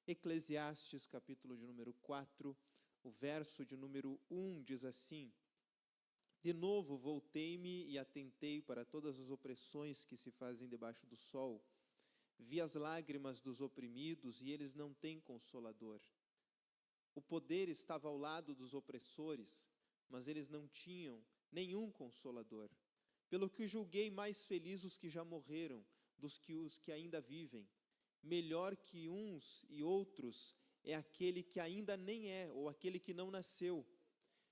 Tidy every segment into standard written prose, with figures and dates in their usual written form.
Eclesiastes, capítulo de número 4, o verso de número 1 diz assim: De novo voltei-me e atentei para todas as opressões que se fazem debaixo do sol. Vi as lágrimas dos oprimidos e eles não têm consolador. O poder estava ao lado dos opressores, mas eles não tinham nenhum consolador. Pelo que julguei mais felizes os que já morreram, dos que os que ainda vivem. Melhor que uns e outros é aquele que ainda nem é, ou aquele que não nasceu,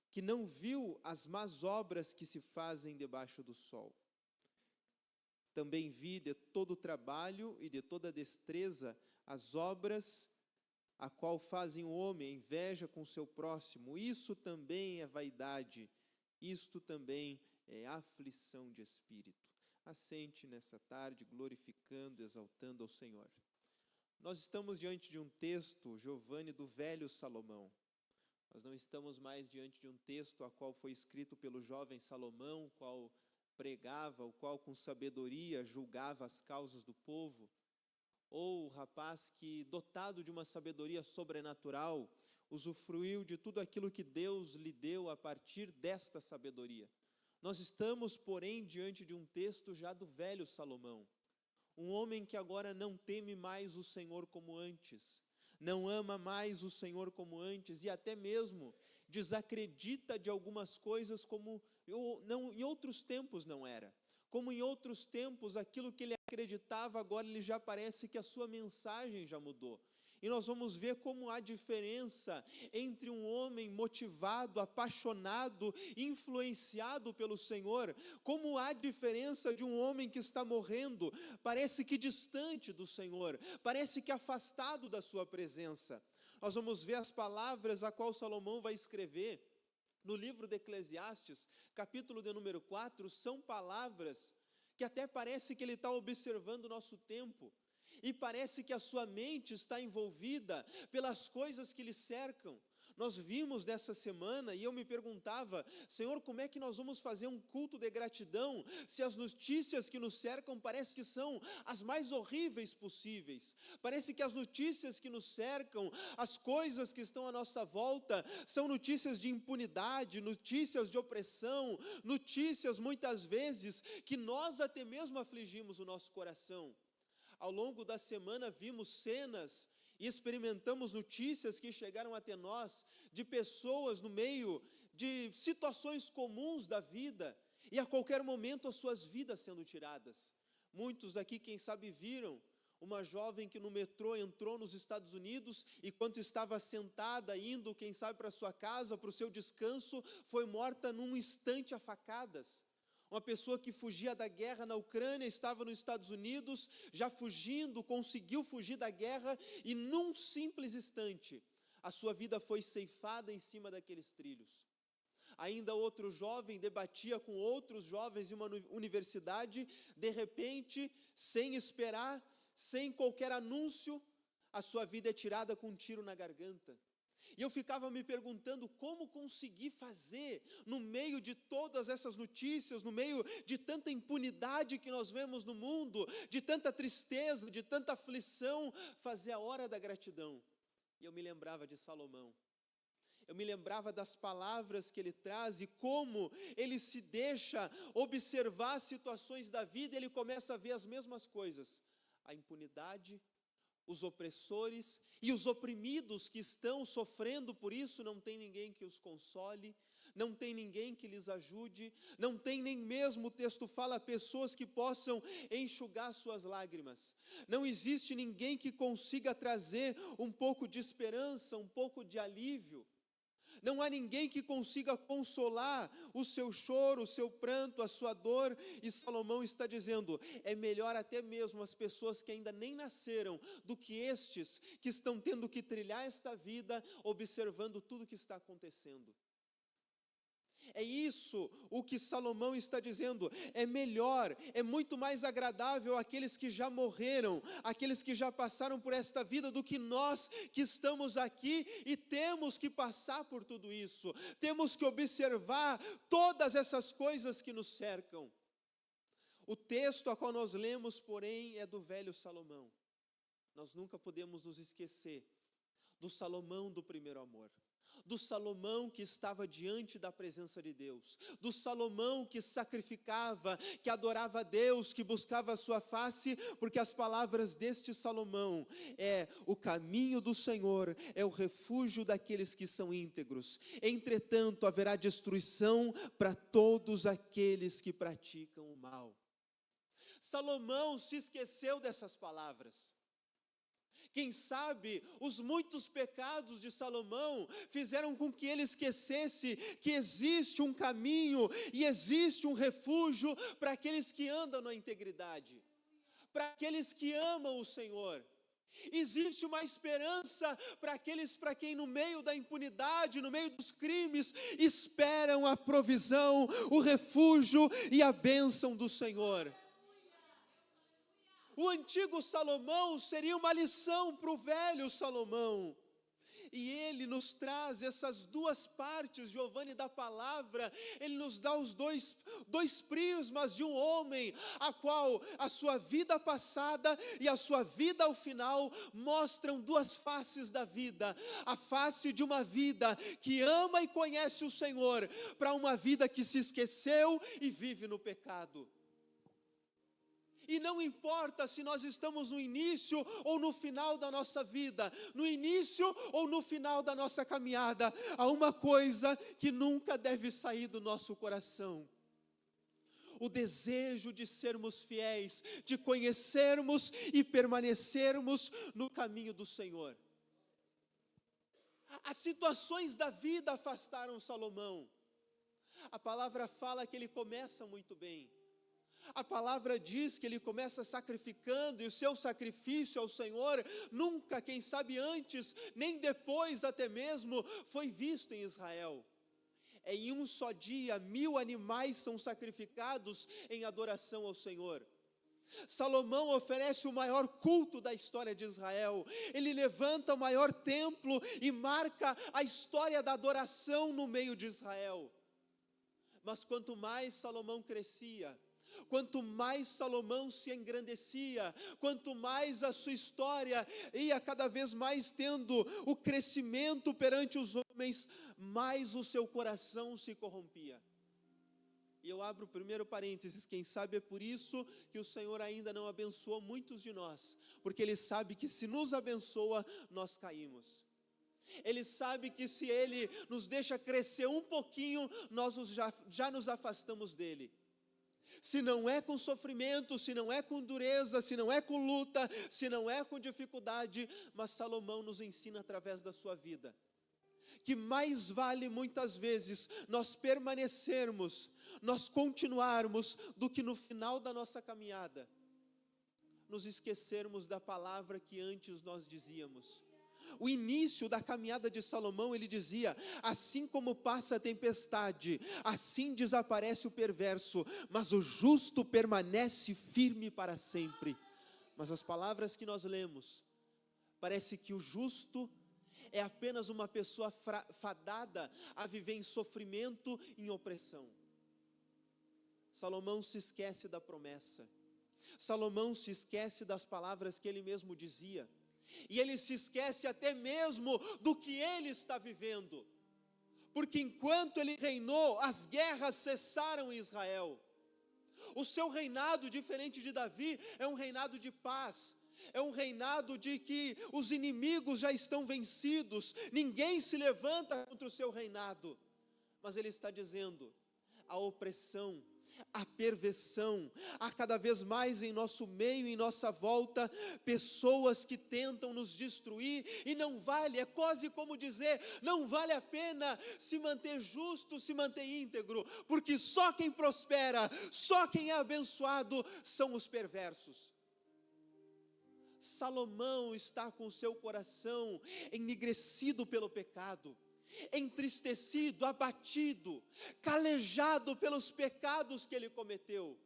que não viu as más obras que se fazem debaixo do sol. Também vi de todo o trabalho e de toda a destreza as obras a qual fazem o homem, a inveja com o seu próximo. Isso também é vaidade, isto também é aflição de espírito. Assente nessa tarde, glorificando, exaltando ao Senhor. Nós estamos diante de um texto, Giovanni, do velho Salomão. Nós não estamos mais diante de um texto a qual foi escrito pelo jovem Salomão, o qual pregava, o qual com sabedoria julgava as causas do povo, ou o rapaz que, dotado de uma sabedoria sobrenatural, usufruiu de tudo aquilo que Deus lhe deu a partir desta sabedoria. Nós estamos, porém, diante de um texto já do velho Salomão. Um homem que agora não teme mais o Senhor como antes, não ama mais o Senhor como antes e até mesmo desacredita de algumas coisas como em outros tempos não era. Como em outros tempos, aquilo que ele acreditava, agora ele já parece que a sua mensagem já mudou. E nós vamos ver como há diferença entre um homem motivado, apaixonado, influenciado pelo Senhor, como há diferença de um homem que está morrendo, parece que distante do Senhor, parece que afastado da sua presença. Nós vamos ver as palavras a qual Salomão vai escrever no livro de Eclesiastes, capítulo de número 4, são palavras que até parece que ele está observando o nosso tempo, e parece que a sua mente está envolvida pelas coisas que lhe cercam. Nós vimos nessa semana, e eu me perguntava, Senhor, como é que nós vamos fazer um culto de gratidão, se as notícias que nos cercam parece que são as mais horríveis possíveis, parece que as notícias que nos cercam, as coisas que estão à nossa volta, são notícias de impunidade, notícias de opressão, notícias muitas vezes que nós até mesmo afligimos o nosso coração. Ao longo da semana vimos cenas e experimentamos notícias que chegaram até nós de pessoas no meio de situações comuns da vida e a qualquer momento as suas vidas sendo tiradas. Muitos aqui, quem sabe, viram uma jovem que no metrô entrou nos Estados Unidos e quando estava sentada, indo, quem sabe, para sua casa, para o seu descanso, foi morta num instante a facadas. Uma pessoa que fugia da guerra na Ucrânia, estava nos Estados Unidos, já fugindo, conseguiu fugir da guerra e num simples instante, a sua vida foi ceifada em cima daqueles trilhos. Ainda outro jovem debatia com outros jovens em uma universidade, de repente, sem esperar, sem qualquer anúncio, a sua vida é tirada com um tiro na garganta. E eu ficava me perguntando como conseguir fazer, no meio de todas essas notícias, no meio de tanta impunidade que nós vemos no mundo, de tanta tristeza, de tanta aflição, fazer a hora da gratidão. E eu me lembrava de Salomão. Eu me lembrava das palavras que ele traz e como ele se deixa observar as situações da vida e ele começa a ver as mesmas coisas. A impunidade, os opressores e os oprimidos que estão sofrendo por isso, não tem ninguém que os console, não tem ninguém que lhes ajude, não tem nem mesmo, o texto fala, pessoas que possam enxugar suas lágrimas. Não existe ninguém que consiga trazer um pouco de esperança, um pouco de alívio. Não há ninguém que consiga consolar o seu choro, o seu pranto, a sua dor. E Salomão está dizendo, é melhor até mesmo as pessoas que ainda nem nasceram do que estes que estão tendo que trilhar esta vida observando tudo o que está acontecendo. É isso o que Salomão está dizendo, é melhor, é muito mais agradável aqueles que já morreram, aqueles que já passaram por esta vida do que nós que estamos aqui e temos que passar por tudo isso, temos que observar todas essas coisas que nos cercam. O texto a qual nós lemos, porém, é do velho Salomão. Nós nunca podemos nos esquecer do Salomão do primeiro amor, do Salomão que estava diante da presença de Deus, do Salomão que sacrificava, que adorava a Deus, que buscava a sua face, porque as palavras deste Salomão é: o caminho do Senhor é o refúgio daqueles que são íntegros, entretanto haverá destruição para todos aqueles que praticam o mal. Salomão se esqueceu dessas palavras. Quem sabe os muitos pecados de Salomão fizeram com que ele esquecesse que existe um caminho e existe um refúgio para aqueles que andam na integridade, para aqueles que amam o Senhor. Existe uma esperança para aqueles para quem no meio da impunidade, no meio dos crimes, esperam a provisão, o refúgio e a bênção do Senhor. O antigo Salomão seria uma lição para o velho Salomão. E ele nos traz essas duas partes, Giovanni, da palavra. Ele nos dá os dois prismas de um homem, a qual a sua vida passada e a sua vida ao final mostram duas faces da vida. A face de uma vida que ama e conhece o Senhor, para uma vida que se esqueceu e vive no pecado. E não importa se nós estamos no início ou no final da nossa vida, no início ou no final da nossa caminhada, há uma coisa que nunca deve sair do nosso coração: o desejo de sermos fiéis, de conhecermos e permanecermos no caminho do Senhor. As situações da vida afastaram Salomão. A palavra fala que ele começa muito bem. A palavra diz que ele começa sacrificando, e o seu sacrifício ao Senhor nunca, quem sabe antes, nem depois até mesmo, foi visto em Israel. Em um só dia, 1000 animais são sacrificados em adoração ao Senhor. Salomão oferece o maior culto da história de Israel. Ele levanta o maior templo e marca a história da adoração no meio de Israel. Mas quanto mais Salomão crescia, quanto mais Salomão se engrandecia, quanto mais a sua história ia cada vez mais tendo o crescimento perante os homens, mais o seu coração se corrompia. E eu abro o primeiro parênteses: quem sabe é por isso que o Senhor ainda não abençoou muitos de nós, porque Ele sabe que se nos abençoa, nós caímos. Ele sabe que se Ele nos deixa crescer um pouquinho, nós já nos afastamos dEle. Se não é com sofrimento, se não é com dureza, se não é com luta, se não é com dificuldade, mas Salomão nos ensina através da sua vida, que mais vale muitas vezes nós permanecermos, nós continuarmos, do que no final da nossa caminhada, nos esquecermos da palavra que antes nós dizíamos. O início da caminhada de Salomão, ele dizia: assim como passa a tempestade, assim desaparece o perverso, mas o justo permanece firme para sempre. Mas as palavras que nós lemos, parece que o justo é apenas uma pessoa fadada a viver em sofrimento, em opressão. Salomão se esquece da promessa. Salomão se esquece das palavras que ele mesmo dizia. E ele se esquece até mesmo do que ele está vivendo, porque enquanto ele reinou, as guerras cessaram em Israel. O seu reinado, diferente de Davi, é um reinado de paz, é um reinado de que os inimigos já estão vencidos, ninguém se levanta contra o seu reinado. Mas ele está dizendo: a opressão, a perversão, há cada vez mais em nosso meio, em nossa volta, pessoas que tentam nos destruir, e não vale, é quase como dizer, não vale a pena se manter justo, se manter íntegro, porque só quem prospera, só quem é abençoado são os perversos. Salomão está com seu coração ennegrecido pelo pecado, entristecido, abatido, calejado pelos pecados que ele cometeu.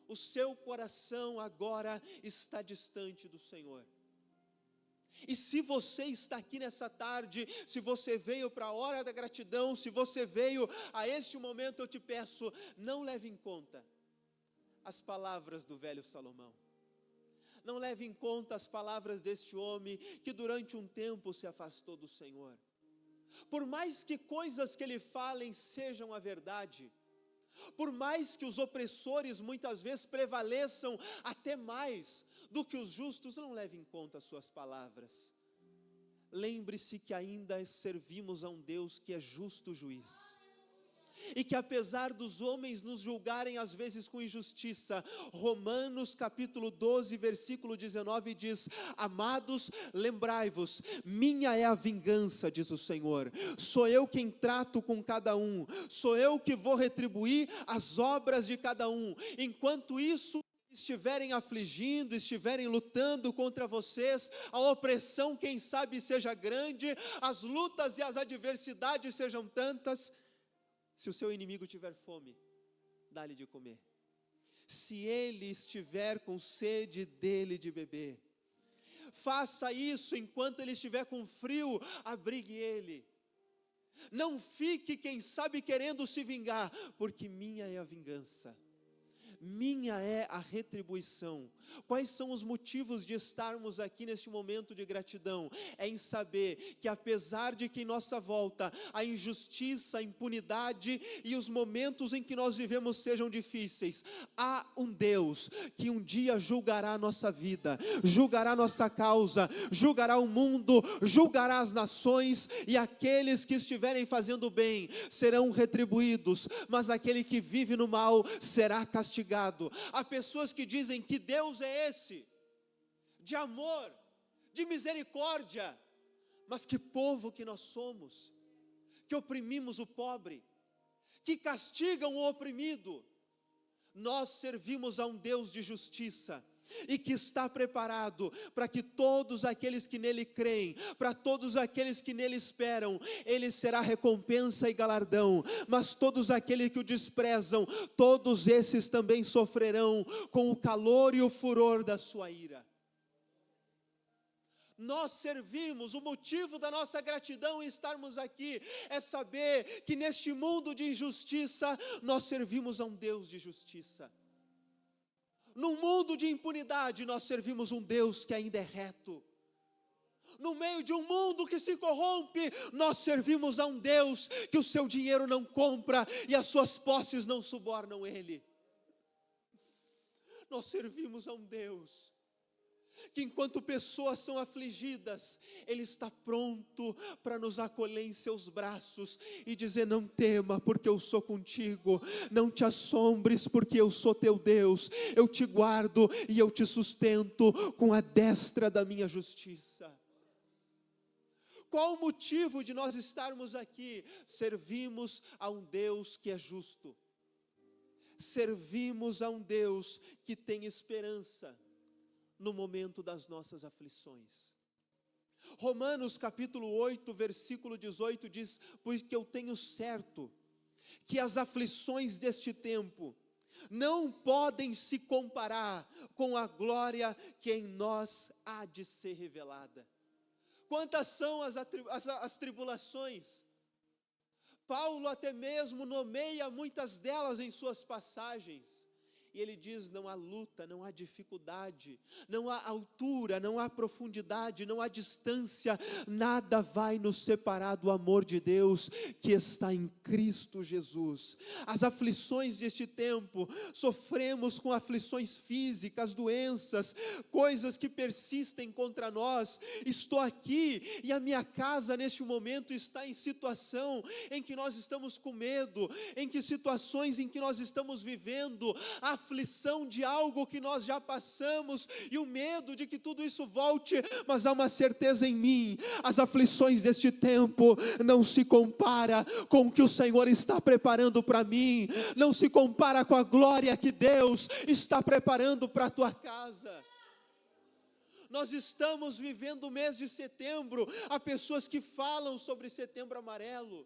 O seu coração agora está distante do Senhor. E se você está aqui nessa tarde, se você veio para a hora da gratidão, se você veio a este momento, eu te peço, não leve em conta as palavras do velho Salomão. Não leve em conta as palavras deste homem que durante um tempo se afastou do Senhor. Por mais que coisas que ele falem sejam a verdade, por mais que os opressores muitas vezes prevaleçam até mais do que os justos, não leve em conta as suas palavras. Lembre-se que ainda servimos a um Deus que é justo juiz. E que apesar dos homens nos julgarem às vezes com injustiça, Romanos capítulo 12, versículo 19 diz: amados, lembrai-vos, minha é a vingança, diz o Senhor, sou eu quem trato com cada um, sou eu que vou retribuir as obras de cada um. Enquanto isso estiverem afligindo, estiverem lutando contra vocês, a opressão quem sabe seja grande, as lutas e as adversidades sejam tantas, se o seu inimigo tiver fome, dá-lhe de comer. Se ele estiver com sede, dê-lhe de beber. Faça isso enquanto ele estiver com frio, abrigue ele. Não fique, quem sabe, querendo se vingar, porque minha é a vingança. Minha é a retribuição. Quais são os motivos de estarmos aqui neste momento de gratidão? É em saber que apesar de que em nossa volta a injustiça, a impunidade e os momentos em que nós vivemos sejam difíceis, há um Deus que um dia julgará a nossa vida, julgará a nossa causa, julgará o mundo, julgará as nações, e aqueles que estiverem fazendo bem serão retribuídos, mas aquele que vive no mal será castigado. Há pessoas que dizem que Deus é esse, de amor, de misericórdia, mas que povo que nós somos, que oprimimos o pobre, que castigam o oprimido. Nós servimos a um Deus de justiça, e que está preparado para que todos aqueles que nele creem, para todos aqueles que nele esperam, ele será recompensa e galardão, mas todos aqueles que o desprezam, todos esses também sofrerão com o calor e o furor da sua ira. Nós servimos, o motivo da nossa gratidão em estarmos aqui, é saber que neste mundo de injustiça, nós servimos a um Deus de justiça. No mundo de impunidade, nós servimos um Deus que ainda é reto. No meio de um mundo que se corrompe, nós servimos a um Deus que o seu dinheiro não compra e as suas posses não subornam ele. Nós servimos a um Deus que enquanto pessoas são afligidas, ele está pronto para nos acolher em seus braços e dizer: não tema, porque eu sou contigo, não te assombres, porque eu sou teu Deus, eu te guardo e eu te sustento com a destra da minha justiça. Qual o motivo de nós estarmos aqui? Servimos a um Deus que é justo, servimos a um Deus que tem esperança no momento das nossas aflições. Romanos capítulo 8, versículo 18 diz: pois que eu tenho certo que as aflições deste tempo não podem se comparar com a glória que em nós há de ser revelada. Quantas são as tribulações? Paulo até mesmo nomeia muitas delas em suas passagens. E ele diz: não há luta, não há dificuldade, não há altura, não há profundidade, não há distância, nada vai nos separar do amor de Deus que está em Cristo Jesus. As aflições deste tempo, sofremos com aflições físicas, doenças, coisas que persistem contra nós. Estou aqui e a minha casa neste momento está em situação em que nós estamos com medo, em que situações em que nós estamos vivendo, a aflição de algo que nós já passamos e o medo de que tudo isso volte, mas há uma certeza em mim: as aflições deste tempo não se compara com o que o Senhor está preparando para mim, não se compara com a glória que Deus está preparando para a tua casa. Nós estamos vivendo o mês de setembro. Há pessoas que falam sobre setembro amarelo,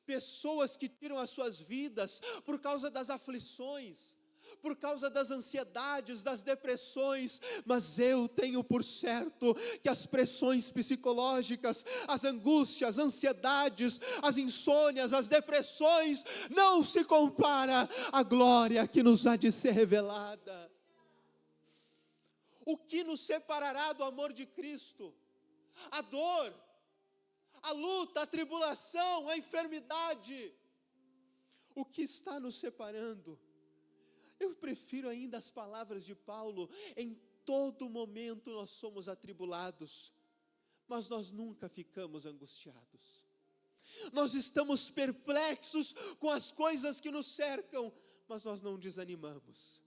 pessoas que tiram as suas vidas por causa das aflições, por causa das ansiedades, das depressões, mas eu tenho por certo que as pressões psicológicas, as angústias, as ansiedades, as insônias, as depressões, não se compara à glória que nos há de ser revelada. O que nos separará do amor de Cristo? A dor, a luta, a tribulação, a enfermidade. O que está nos separando? Eu prefiro ainda as palavras de Paulo: em todo momento nós somos atribulados, mas nós nunca ficamos angustiados. Nós estamos perplexos com as coisas que nos cercam, mas nós não desanimamos.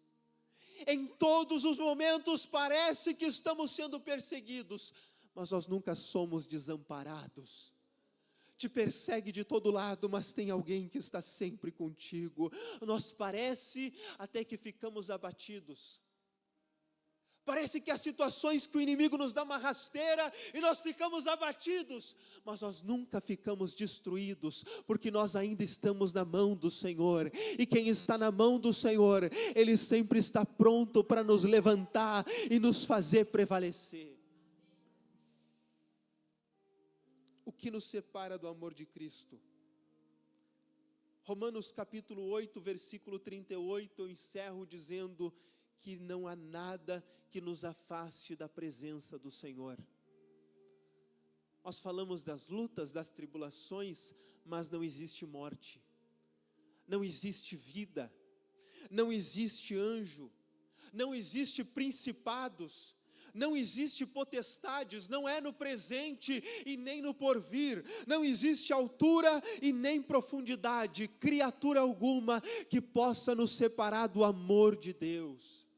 Em todos os momentos parece que estamos sendo perseguidos, mas nós nunca somos desamparados. Te persegue de todo lado, mas tem alguém que está sempre contigo. Nós parece até que ficamos abatidos. Parece que há situações que o inimigo nos dá uma rasteira e nós ficamos abatidos, mas nós nunca ficamos destruídos, porque nós ainda estamos na mão do Senhor. E quem está na mão do Senhor, Ele sempre está pronto para nos levantar e nos fazer prevalecer. O que nos separa do amor de Cristo? Romanos capítulo 8, versículo 38, eu encerro dizendo que não há nada que nos afaste da presença do Senhor. Nós falamos das lutas, das tribulações, mas não existe morte, não existe vida, não existe anjo, não existe principados, não existe potestades, não é no presente e nem no porvir, não existe altura e nem profundidade, criatura alguma que possa nos separar do amor de Deus.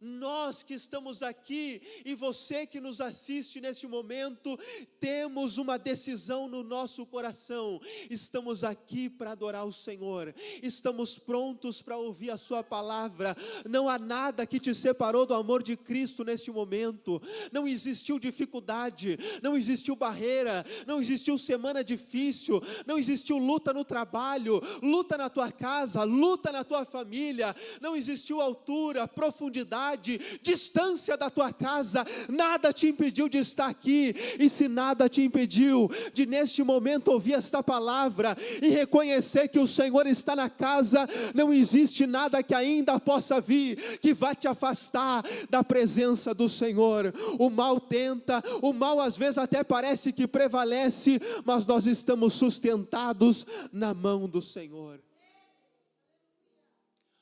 Nós que estamos aqui e você que nos assiste neste momento, temos uma decisão no nosso coração. Estamos aqui para adorar o Senhor, estamos prontos para ouvir a sua palavra. Não há nada que te separou do amor de Cristo neste momento. Não existiu dificuldade, não existiu barreira, não existiu semana difícil, não existiu luta no trabalho, luta na tua casa, luta na tua família, não existiu altura, profundidade, distância da tua casa, nada te impediu de estar aqui. E se nada te impediu de neste momento ouvir esta palavra e reconhecer que o Senhor está na casa, não existe nada que ainda possa vir que vá te afastar da presença do Senhor. O mal tenta, o mal às vezes até parece que prevalece, mas nós estamos sustentados na mão do Senhor.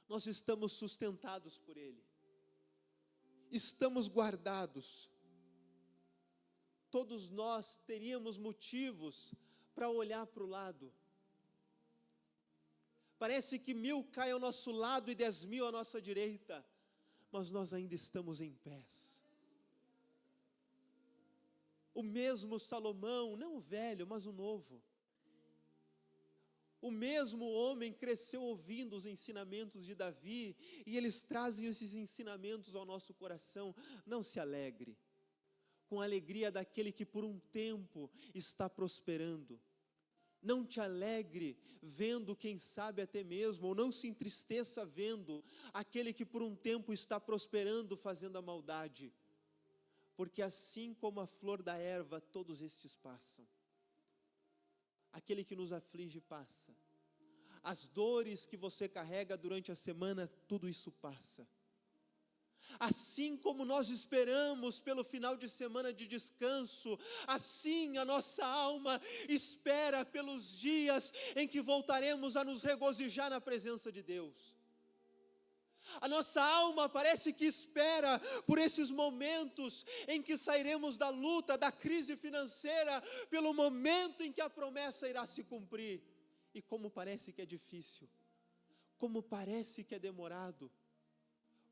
Nós estamos sustentados por Ele. Estamos guardados. Todos nós teríamos motivos para olhar para o lado. Parece que 1000 caem ao nosso lado e 10.000 à nossa direita, mas nós ainda estamos em pés. O mesmo Salomão, não o velho, mas o novo. O mesmo homem cresceu ouvindo os ensinamentos de Davi, e eles trazem esses ensinamentos ao nosso coração. Não se alegre com a alegria daquele que por um tempo está prosperando. Não te alegre vendo, quem sabe até mesmo, ou não se entristeça vendo aquele que por um tempo está prosperando, fazendo a maldade. Porque assim como a flor da erva, todos estes passam. Aquele que nos aflige passa. As dores que você carrega durante a semana, tudo isso passa. Assim como nós esperamos pelo final de semana de descanso, assim a nossa alma espera pelos dias em que voltaremos a nos regozijar na presença de Deus. A nossa alma parece que espera por esses momentos em que sairemos da luta, da crise financeira, pelo momento em que a promessa irá se cumprir. E como parece que é difícil, como parece que é demorado,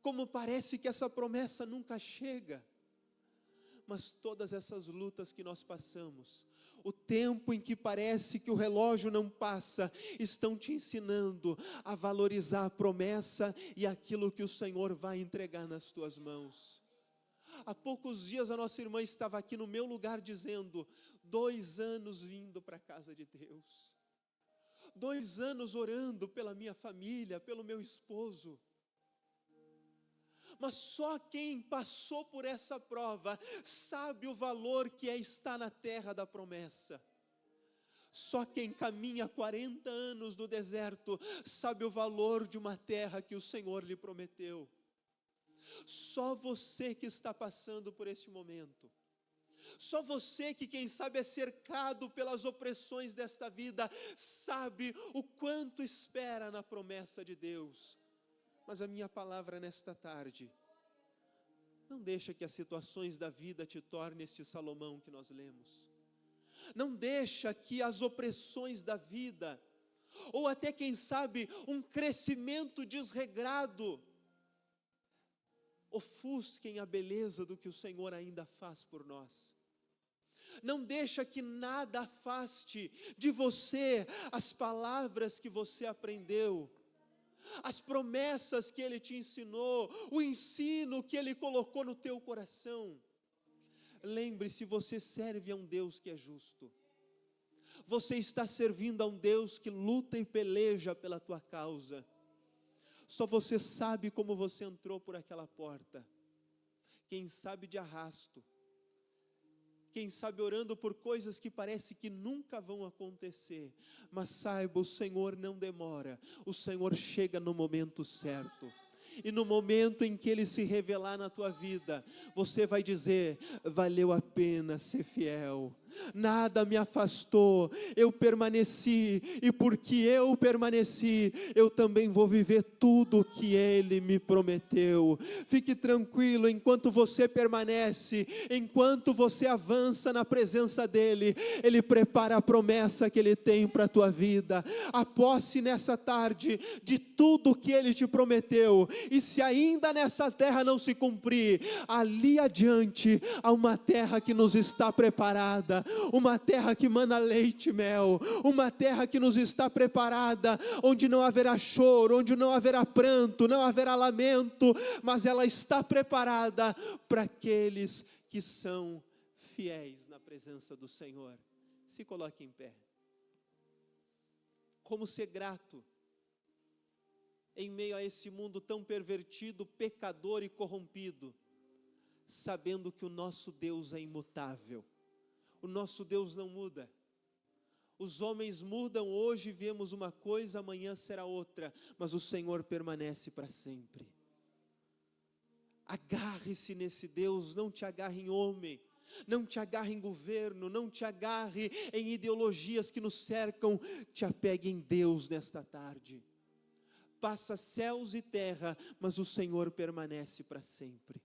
como parece que essa promessa nunca chega. Mas todas essas lutas que nós passamos, o tempo em que parece que o relógio não passa, estão te ensinando a valorizar a promessa e aquilo que o Senhor vai entregar nas tuas mãos. Há poucos dias a nossa irmã estava aqui no meu lugar dizendo: 2 anos vindo para a casa de Deus, 2 anos orando pela minha família, pelo meu esposo. Mas só quem passou por essa prova sabe o valor que é estar na terra da promessa. Só quem caminha 40 anos no deserto sabe o valor de uma terra que o Senhor lhe prometeu. Só você que está passando por este momento. Só você que, quem sabe, é cercado pelas opressões desta vida, sabe o quanto espera na promessa de Deus. Mas a minha palavra nesta tarde: não deixa que as situações da vida te tornem este Salomão que nós lemos. Não deixa que as opressões da vida, ou até, quem sabe, um crescimento desregrado, ofusquem a beleza do que o Senhor ainda faz por nós. Não deixa que nada afaste de você as palavras que você aprendeu, as promessas que Ele te ensinou, o ensino que Ele colocou no teu coração. Lembre-se, você serve a um Deus que é justo. Você está servindo a um Deus que luta e peleja pela tua causa. Só você sabe como você entrou por aquela porta. Quem sabe de arrasto. Quem sabe orando por coisas que parece que nunca vão acontecer. Mas saiba, o Senhor não demora. O Senhor chega no momento certo. E no momento em que Ele se revelar na tua vida, você vai dizer: valeu a pena ser fiel. Nada me afastou, eu permaneci, e porque eu permaneci, eu também vou viver tudo o que Ele me prometeu. Fique tranquilo, enquanto você permanece, enquanto você avança na presença dEle, Ele prepara a promessa que Ele tem para a tua vida. Aposse nessa tarde de tudo que Ele te prometeu, e se ainda nessa terra não se cumprir, ali adiante há uma terra que nos está preparada, uma terra que mana leite e mel, uma terra que nos está preparada, onde não haverá choro, onde não haverá pranto, não haverá lamento, mas ela está preparada para aqueles que são fiéis na presença do Senhor. Se coloque em pé. Como ser grato em meio a esse mundo tão pervertido, pecador e corrompido, sabendo que o nosso Deus é imutável. O nosso Deus não muda. Os homens mudam, hoje vemos uma coisa, amanhã será outra, mas o Senhor permanece para sempre. Agarre-se nesse Deus, não te agarre em homem, não te agarre em governo, não te agarre em ideologias que nos cercam, te apegue em Deus nesta tarde. Passa céus e terra, mas o Senhor permanece para sempre.